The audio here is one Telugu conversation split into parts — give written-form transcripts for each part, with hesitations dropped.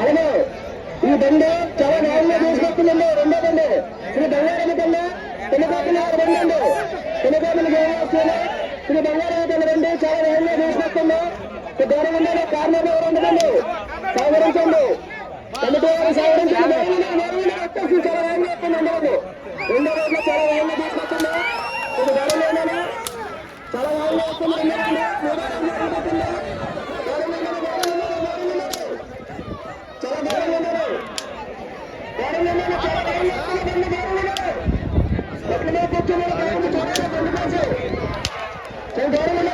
అలాగే ఈ బండి చాలా వేగంగా తీసుకొస్తుందండి. రెండో బండి శ్రీ బంగారం కన్నా పెనుకోతున్నారు బండి పెనుకోతులకు ఏం వస్తుంది. శ్రీ బంగారం కన్నా బండి చాలా వేగంగా తీసుకొస్తుంది. దూరం ఉండాలి కారణం ఎవరండి సహకరించండి. కమిటీ వారు సహకరించండి. వచ్చేసి చాలా వేగంగా వస్తుంది ఉండదు. రెండో రోజులో చాలా వేగంగా తీసుకొస్తుంది. ఇది దూరం ఉండాలి చాలా వేగంగా వస్తుంది. రెండో రోజులు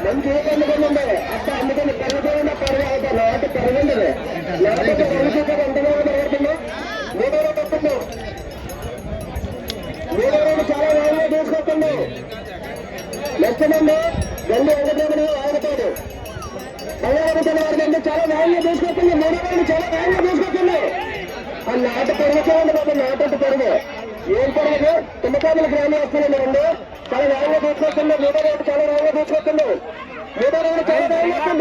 మంచి అందుకండి అట్ట అందుకని పెరుగుతుందా పర్వాలేదు నాటు పెరగండి నాటు పెరుగుతుంది ఎంతగా పెరుగుతుంది. మూడో రోజు వస్తుంది. మూడో రోజు చాలా వేగంగా తీసుకొస్తుంది. నచ్చమండి గండి వెంకటరమణ ఆడతాడు. బంగారం వారికి చాలా వేగంగా తీసుకొస్తుంది. మూడో రోజు చాలా వేగంగా తీసుకొస్తుంది. ఆ నాటు పెరుగుతుంది బాబు. నాటు పెరుగు ఏం పెరగదు. తుమ్మకాయలు గ్రామం వస్తున్నాయి రెండు చాలా వేగంగా తీసుకొస్తుంది. మూడో రోజు చాలా వేగంగా తీసుకొస్తుంది. మూడో రోజు చాలా వేగంగా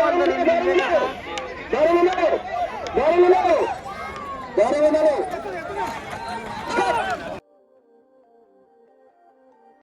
గౌరవం